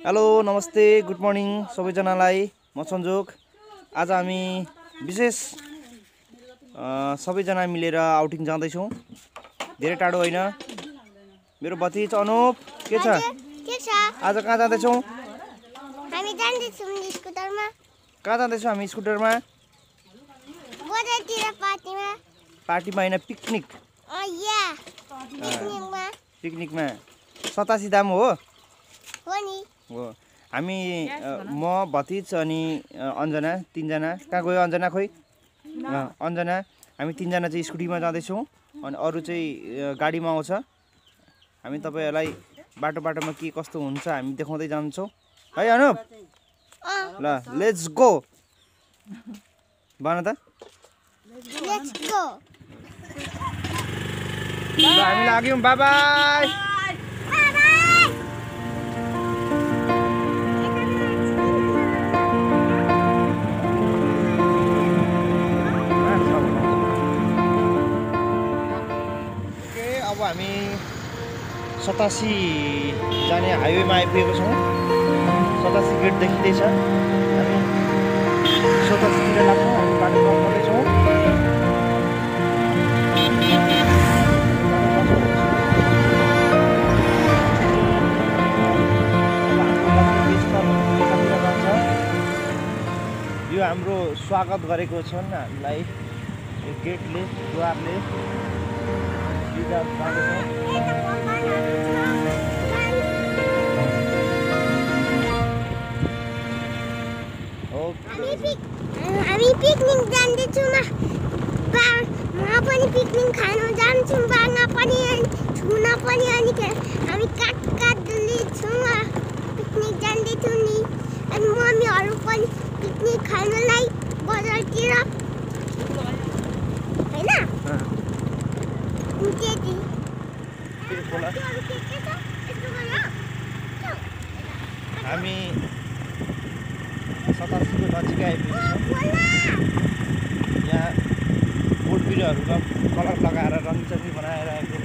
Hello नमस्ते good morning सबैजनालाई म सञ्जोग। आज हामी विशेष सबैजना मिलेर आउटिङ जाँदैछौँ। धेरै टाढो होइन। मेरो भतिज अनुप के छ? आज कहाँ जाँदैछौँ? हामी जाँदैछौँ स्कुटरमा। कहाँ जाँदैछौँ हामी स्कुटरमा? बजारतिर पार्टीमा। पार्टीमा होइन, पिकनिक। पिकनिकमा 87 दाम हो नि हो। हामी म भतिज अनि अन्जना तीनजना। कहाँ गयो अन्जना? खोइ अन्जना। हामी तीनजना चाहिँ स्कुटीमा जाँदैछौँ अनि अरू चाहिँ गाडीमा आउँछ। हामी तपाईँहरूलाई बाटो बाटोमा के कस्तो हुन्छ हामी देखाउँदै जान्छौँ है अनुप। ल लेट्स गो भन त। Let's go. ल हामी लाग्यौँ। By by. अब हामी 87 जाने हाइवेमा आइपुगेको छौँ। 87 गेट देखिँदैछ। हामी 87तिर लाग्छौँ। हामी बाटो क्रस गर्दैछौँ। यो हाम्रो स्वागत गरेको छन् हामीलाई यो गेटले, द्वारले। हामी पिकनिक जाँदैछौँ। म पनि पिकनिक खानु जान्छौँ। बाङ्गा पनि छुन पनि। अनि हामी काठले छौँ। पिकनिक जाँदैछौँ नि। अनि मम्मीहरू पनि पिकनिक खानुलाई बजारतिर होइन। हामी 87 को नजिकै आइपुगेको छौँ। यहाँ बोट बिरुवाहरूमा कलर लगाएर रङचङ्गी बनाएर आएको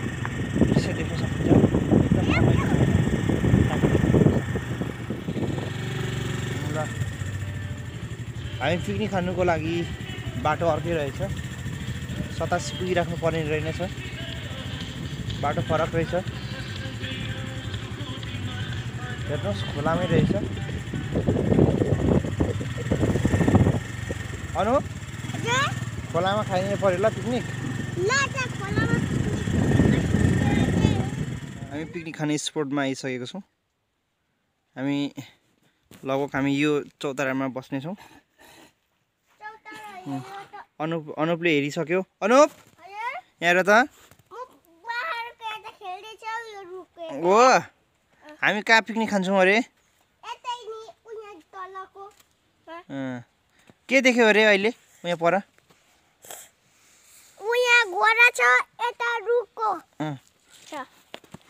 दृश्य देख्न सकिन्छ। एकदम रमाइलो छ। ल हामी पिकनिक खानुको लागि बाटो अर्कै रहेछ। 87 पुगिराख्नु पर्ने रहेनछ। बाटो फरक रहेछ। हेर्नुहोस् खोलामै रहेछ। अनु खोलामा खाइने पर्यो ल पिकनिक। हामी पिकनिक खाने स्पोटमा आइसकेको छौँ। हामी लगभग यो चौतारामा बस्नेछौँ। अनुपले हेरिसक्यो। अनुप यहाँ हेर त। हो हामी कहाँ पिकनिक खान्छौँ अरे? के देख्यो अरे अहिले यहाँ पर? घोडा छ यता रुखको छ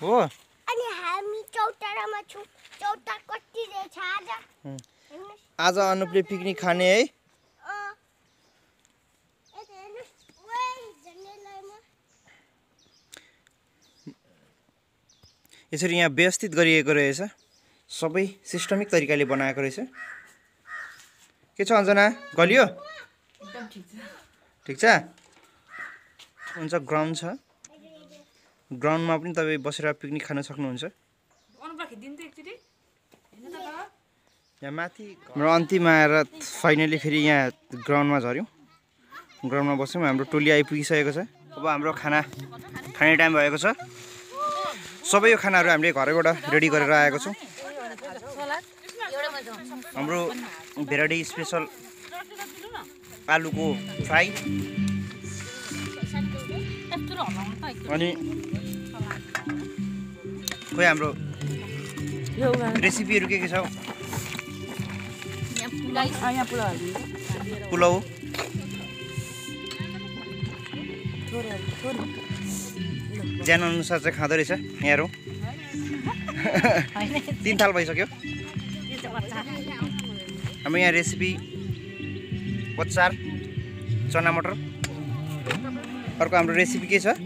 हो। अनि हामी चौतारामा छौँ। चौतारा कति रहेछ आज? आज अनुपले पिकनिक खाने है। यसरी यहाँ व्यवस्थित गरिएको रहेछ। सबै सिस्टमिक तरिकाले बनाएको रहेछ। के छ अन्जना? गलियो? ठिक छ। हुन्छ ग्राउन्ड छ। ग्राउन्डमा पनि तपाईँ बसेर पिकनिक खान सक्नुहुन्छ। यहाँ माथि हाम्रो अन्तिम आएर फाइनली फेरि यहाँ ग्राउन्डमा झऱ्यौँ। ग्राउन्डमा बस्यौँ। हाम्रो टोली आइपुगिसकेको छ। अब हाम्रो खाना खाने टाइम भएको छ। सबै यो खानाहरू हामीले घरैबाट रेडी गरेर आएको छौँ। हाम्रो भेराइटी स्पेसल आलुको फ्राई अनि खोइ हाम्रो रेसिपीहरू के छ? पुलाउ ज्यान अनुसार चाहिँ खाँदो रहेछ यहाँहरू। 3 थाल भइसक्यो। हाम्रो यहाँ रेसिपी अचार चना मटर। अर्को हाम्रो रेसिपी के छ?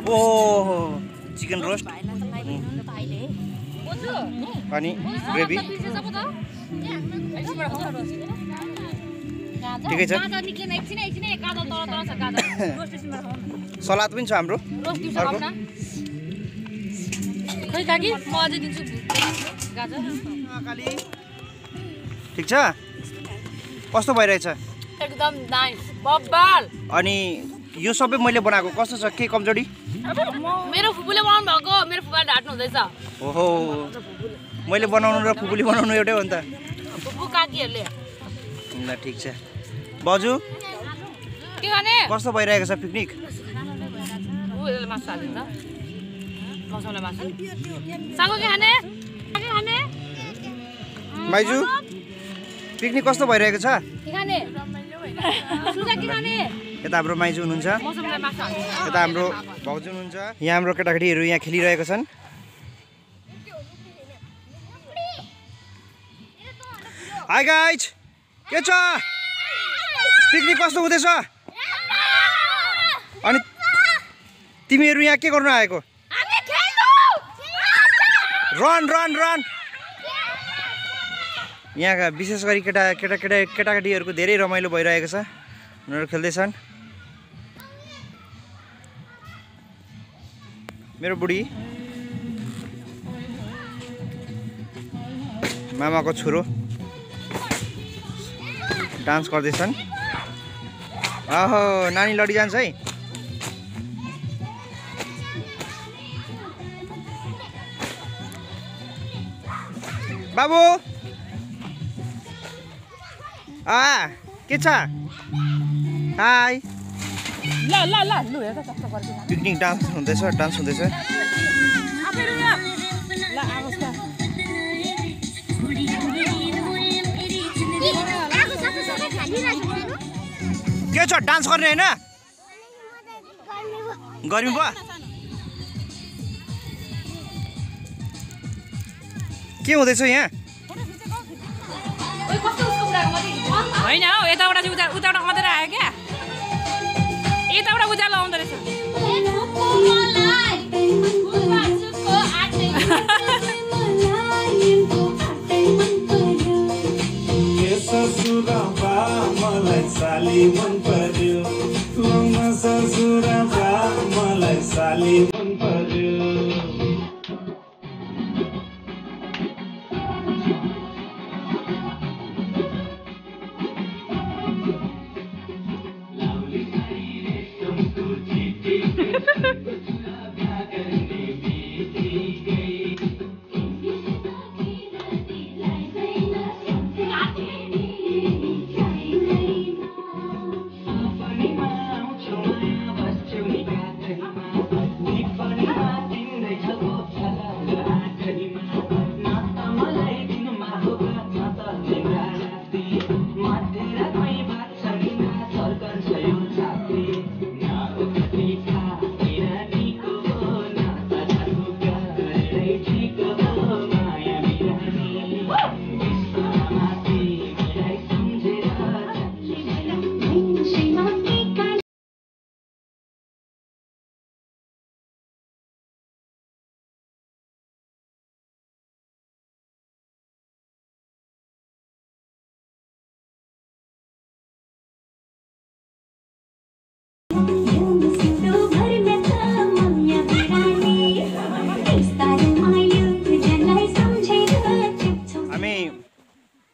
ओहो चिकन रोस्ट अनि ग्रेभी ठिकै छ सलाद पनि छ हाम्रो अर्को ठिक छ कस्तो भइरहेछ एकदम नाइस बब्बल अनि यो सबै मैले बनाएको कस्तो छ के कमजोरी मेरो फुपूले बनाउनु भएको मेरो फुपूले ढाट्नु हुँदैछ ओहो मैले बनाउनु र फुपूले बनाउनु एउटै हो नि त फुपू काकीहरूले ल ठिक छ बजु के खाने कस्तो भइरहेको छ पिकनिक मासु हालिन्छ मसला मासु सागो के खाने के खाने माइजु पिकनिक कस्तो भइरहेको छ के खाने सुजा के खाने यता हाम्रो माइजु हुनुहुन्छ मौसमलाई मासु हाल्छ यता हाम्रो भाउजू हुनुहुन्छ यहाँ हाम्रो केटाकेटीहरू यहाँ खेलिरहेका छन् हाई गाइज के छ पिकनिक कस्तो हुँदैछ अनि तिमीहरू यहाँ के गर्नु आएको रन रन रन यहाँका विशेष गरी केटाकेटीहरूको धेरै रमाइलो भइरहेको छ उनीहरू खेल्दैछन् मेरो बुढी मामाको छोरो डान्स गर्दैछन् आहो नानी लडिजान्छ है बाबु के छ हाई ल ल ल लु हेर कस्तो गर्छ पिकनिक डान्स हुँदैछ आफैहरु यहाँ ल आगोस् त के छ डान्स गर्ने हैन गर्मी भयो के हुँदैछ यहाँ होइन हौ यताबाट चाहिँ उताबाट मात्रै आयो क्या यताबाट उज्यालो आउँदो रहेछ मलाई साली मन पर्यो मलाई साली मन पर्यो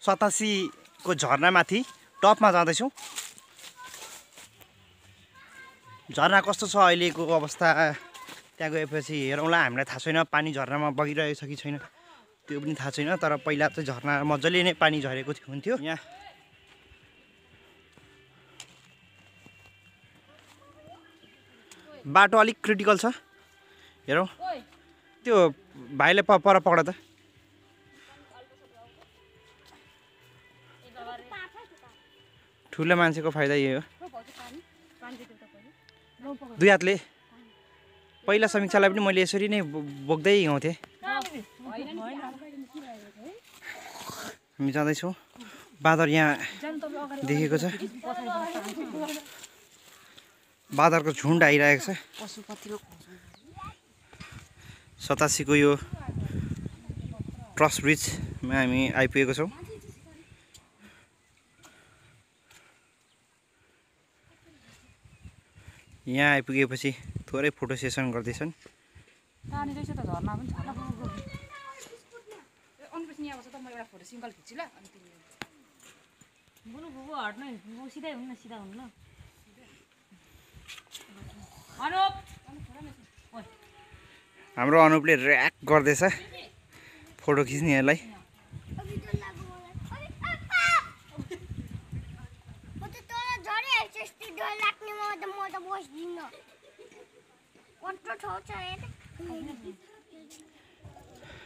सतासी को झरनामाथि टपमा जाँदैछौँ झरना कस्तो छ अहिलेको अवस्था त्यहाँ गएपछि हेरौँला हामीलाई थाहा छैन पानी झरनामा बगिरहेको छ कि छैन त्यो पनि थाहा छैन तर पहिला चाहिँ झरना मजाले नै पानी झरेको हुन्थ्यो यहाँ बाटो अलिक क्रिटिकल छ हेरौँ त्यो भाइले पर पक्ड त ठुलो मान्छेको फाइदा यही हो दुई हातले पहिला समीक्षालाई पनि मैले यसरी नै बोक्दै हिँडाउँथेँ हामी जाँदैछौँ बाँदर यहाँ देखेको छ बाँदरको झुन्ड आइरहेको छ 87 को यो क्रस ब्रिजमा हामी आइपुगेको छौँ। यहाँ आइपुगेपछि थोरै फोटो सेसन गर्दैछन्। पानी रहेछ त झर्ना पनि छ ल। अनपछि यहाँ बस्छ त म एउटा फोटो सिंगल खिच्छु ल। अनि तिमी बुनु बुबु हट्नु बुबु सिधै हुनु न सिधा हुनु ल। अनुप हाम्रो अनुपले र्याक गर्दैछ फोटो खिच्नेहरूलाई।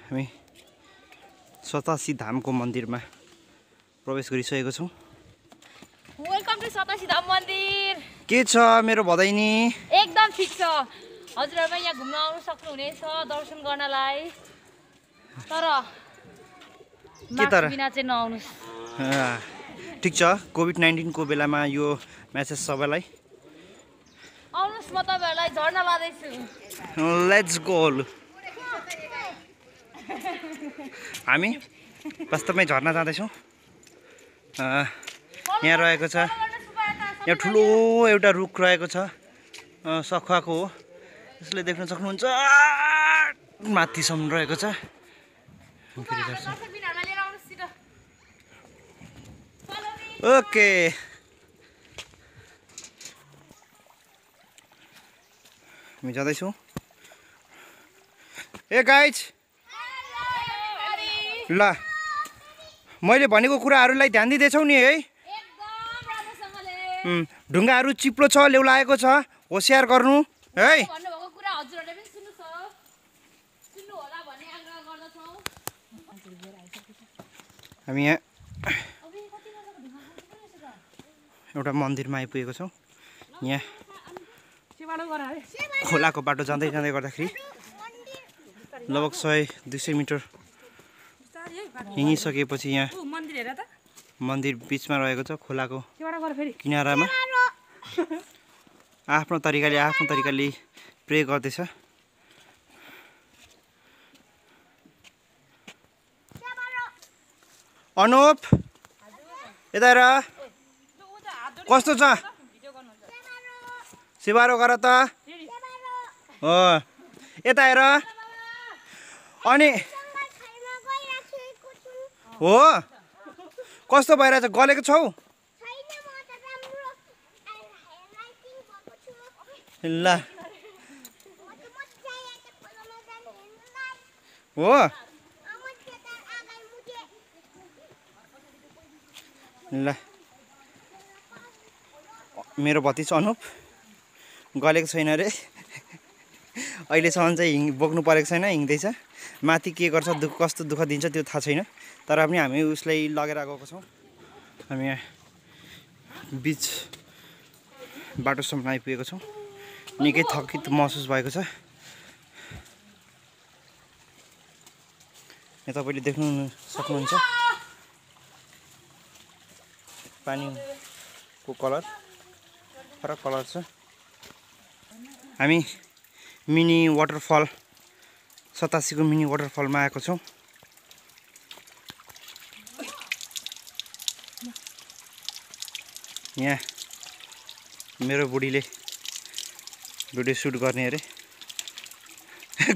हामी 87 धामको मन्दिरमा प्रवेश गरिसकेको छौँ। वेलकम टु 87 धाम मन्दिर। के छ मेरो भदैनी? एकदम ठिक छ। हजुरहरु पनि यहाँ घुम्न आउनु सक्नुहुनेछ दर्शन गर्नलाई। तर मास्क बिना चाहिँ नआउनुस्। ठिक छ, कोभिड-19 को बेलामा यो मेसेज सबैलाई। आउनुस् म तपाईहरुलाई झर्ना लादैछु। Let's go. हामी वास्तवमै झर्ना जाँदैछौँ। यहाँ रहेको छ, यहाँ ठुलो एउटा रुख रहेको छ, सखुवाको हो। यसले देख्न सक्नुहुन्छ माथिसम्म रहेको छ। ओके हामी जाँदैछौँ। ए गाइज ल मैले भनेको कुराहरूलाई ध्यान दिँदैछौ नि है। ढुङ्गाहरू चिप्लो छ, लेउ लागेको छ, होसियार गर्नु है। हामी यहाँ एउटा मन्दिरमा आइपुगेको छौँ। यहाँ खोलाको बाटो जाँदै जाँदै गर्दाखेरि लगभग 100-200 मिटर हिँडिसकेपछि यहाँ मन्दिर बिचमा रहेको छ, खोलाको किनारामा आफ्नो तरिकाले प्रे गर्दैछ। अनुप यता हेर, कस्तो छ? सेवारो गर त हो, यता हेर। अनि हो कस्तो भइरहेछ? गलेको छौ? ल हो ल मेरो भतिज अनुप गलेको छैन रे। अहिलेसम्म चाहिँ बोक्नु परेको छैन, हिँड्दैछ। माथि के गर्छ, कस्तो दुःख दिन्छ त्यो थाहा छैन। तर पनि हामी उसलाई लगेर गएको छौँ। हामी यहाँ बिच बाटोसम्म आइपुगेको छौँ। निकै थकित महसुस भएको छ। यहाँ तपाईँले देख्नु सक्नुहुन्छ पानीको कलर फरक कलर छ। हामी मिनी वाटरफल 87 को मिनी वाटरफलमा आएको छौँ। यहाँ मेरो बुढीले भिडियो सुट गर्ने अरे।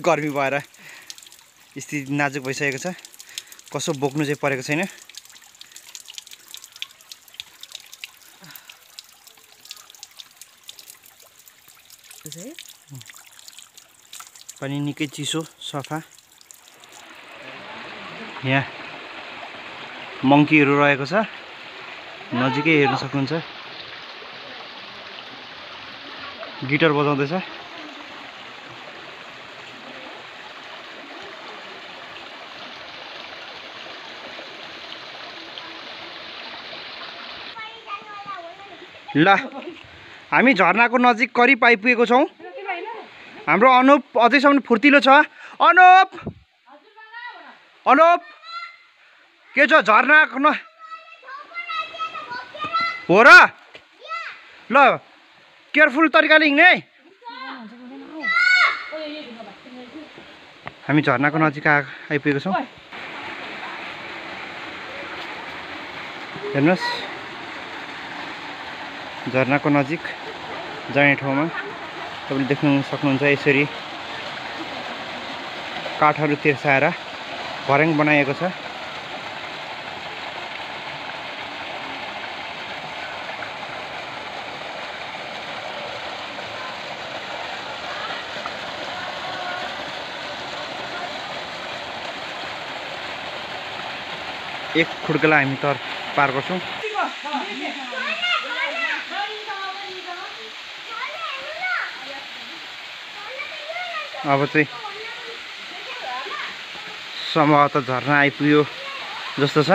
गर्मी भएर स्थिति नाजुक भइसकेको छ, कसो बोक्नु चाहिँ परेको छैन। पानी निकै चिसो सफा। यहाँ मङ्कीहरू रहेको छ, नजिकै हेर्न सक्नुहुन्छ। गिटार बजाउँदैछ। ल हामी झरनाको नजिक करिब आइपुगेको छौँ। हाम्रो अनुप अझैसम्म फुर्तिलो छ। अनुप अनुप के छ? झरना हो र? ल केयरफुल तरिकाले हिँड्ने। हामी झरनाको नजिक आइपुगेको छौँ। हेर्नुहोस् झरनाको नजिक जाने ठाउँमा तपाईँले देख्न सक्नुहुन्छ यसरी काठहरू तिर्साएर भर्याङ बनाइएको छ। एक खुड्केला हामी त पार गर्छौँ। अब चाहिँ सम्भवतः झरना आइपुग्यो जस्तो छ।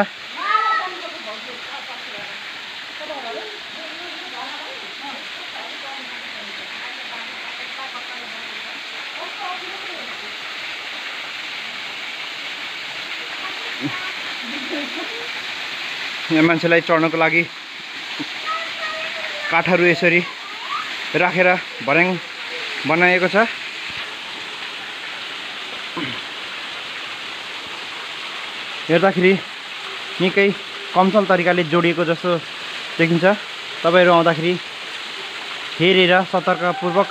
यहाँ मान्छेलाई चढ्नको लागि काठहरू यसरी राखेर भर्याङ बनाइएको छ। हेर्दाखेरि निकै कमसल तरिकाले जोडिएको जस्तो देखिन्छ। तपाईहरु आउँदाखेरि हेरेर सतर्कपूर्वक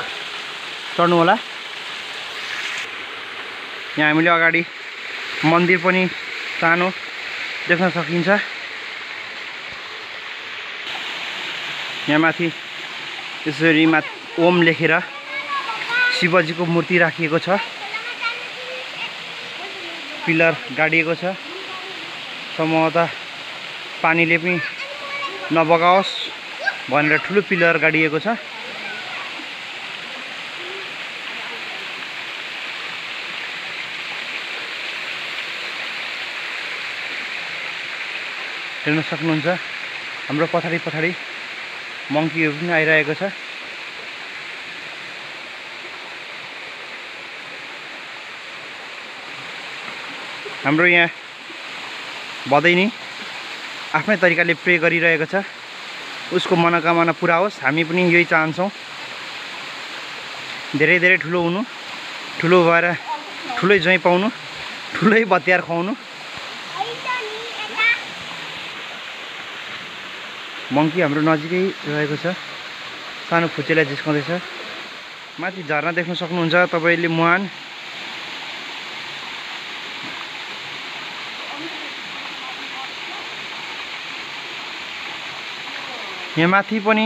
चढ्नु होला। यहाँ हामीले अगाडि मन्दिर पनि सानो देख्न सकिन्छ। यहाँ माथि यसरी ओम लेखेर शिवजीको मूर्ति राखिएको छ। पिलर गाडिएको छ। सम्भवतः पानीले पनि नबगाओस् भनेर ठुलो पिलर गाडिएको छ। हेर्न सक्नुहुन्छ हाम्रो पछाडि पछाडि मङ्कीहरू पनि आइरहेको छ। हाम्रो यहाँ बदैनी आफ्नै तरिकाले प्रे गरिरहेको छ, उसको मनोकामना पुरा होस्। हामी पनि यही चाहन्छौँ, धेरै धेरै ठुलो हुनु, ठुलो भएर ठुलै जै पाउनु, ठुलै बत्यार खुवाउनु। मङ्की हाम्रो नजिकै रहेको छ, सानो फुच्चेलाई जिस्काउँदैछ। माथि झरना देख्न सक्नुहुन्छ तपाईले मुहान। यहाँ माथि पनि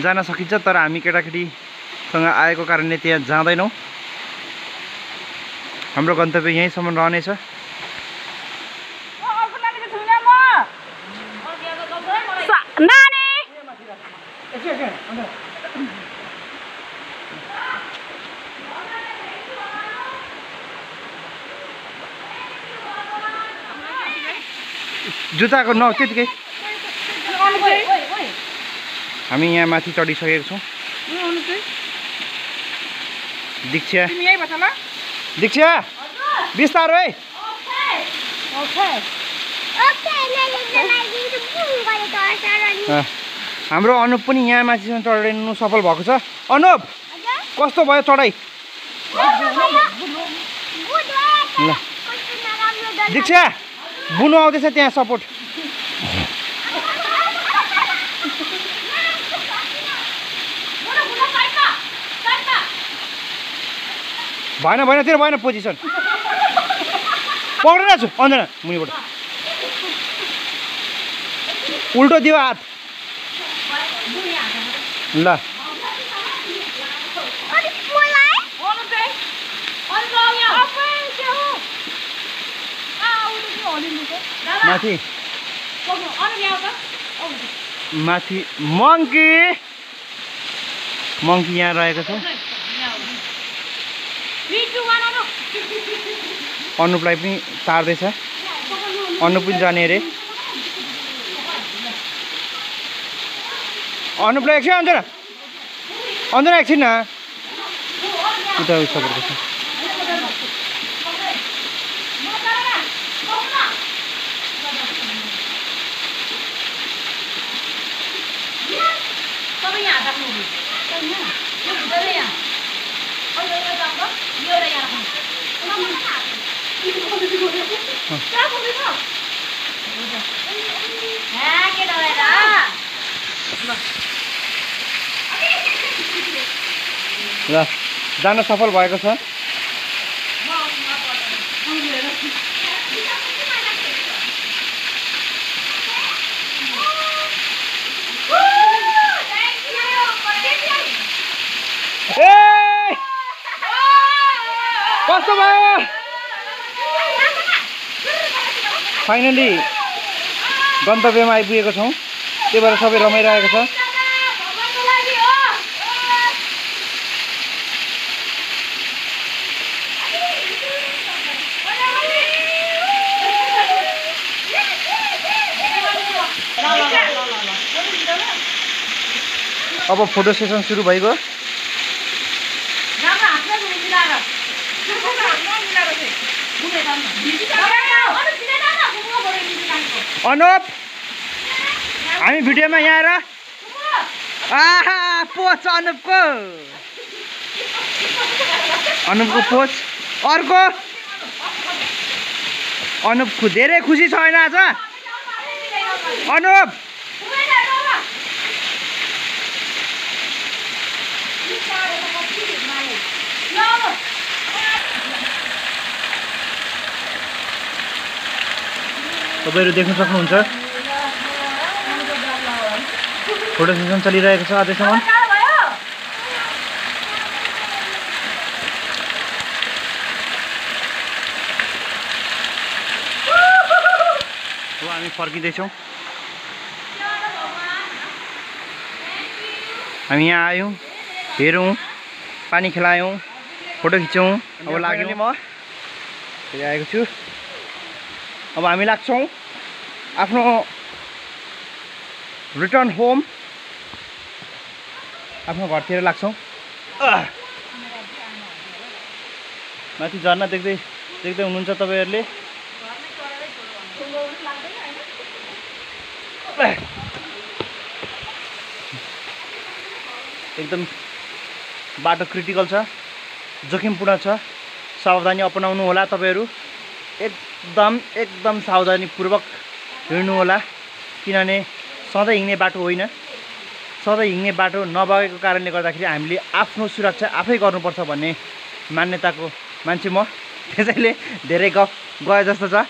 जान सकिन्छ, तर हामी केटाकेटीसँग आएको कारणले त्यहाँ जाँदैनौँ। हाम्रो गन्तव्य यहीँसम्म रहनेछ। जुत्ताको त्यतिकै हामी यहाँ माथि चढिसकेको छौँ। दीक्षा दीक्षा बिस्तारो है। हाम्रो अनुप पनि यहाँ माथिसम्म चढ्नु सफल भएको छ। अनुप कस्तो भयो चढाइ? ल दीक्षा बुनु आउँदैछ त्यहाँ सपोर्ट। भएन भएन तेरो भएन पोजिसन। पक्रेर छु अन्जना मुनिबाट। उल्टो दियो हात। ल माथि माथि मङ्की यहाँ रहेको छ। अनुपलाई पनि तार्दैछ। अनुप पनि जाने अरे। अनुपलाई एकछिन अन्जना अन्जना एकछिन न उता उस सपोर्ट गर्छ। ल जान सफल भएको छ। कस्तो भयो? फाइनली गन्तव्यमा आइपुगेको छौँ, त्यही भएर सबै रमाइरहेको छ। अब फोटो सेसन सुरु भइगयो। अनुप हामी भिडियोमा यहाँ आएर आहा पोच अनुपको पोच अर्को अनुप धेरै खुसी छ होइन आज अनुप। तपाईहरु देख्न सक्नुहुन्छ फोटो सेसन चलिरहेको छ अझैसम्म। हो हामी फर्किँदैछौँ। हामी यहाँ आयौँ, हेरौँ, पानी खेलायौँ, फोटो खिच्यौँ। अब लाग्यो म फेरि आएको छु। अब हामी लाग्छौँ आफ्नो रिटर्न होम, आफ्नो घरतिर लाग्छौँ। माथि झर्ना देख्दै देख्दै हुनुहुन्छ तपाईहरुले। एकदम बाटो क्रिटिकल छ, जोखिमपूर्ण छ, सावधानी अपनाउनु होला तपाईहरु। एकदम सावधानीपूर्वक हिँड्नु होला, किनभने सधैँ हिँड्ने बाटो होइन। सधैँ हिँड्ने बाटो नभएको कारणले गर्दाखेरि हामीले आफ्नो सुरक्षा आफै गर्नुपर्छ भन्ने मान्यताको मान्छे म। त्यसैले धेरै गफ गए जस्तो छ।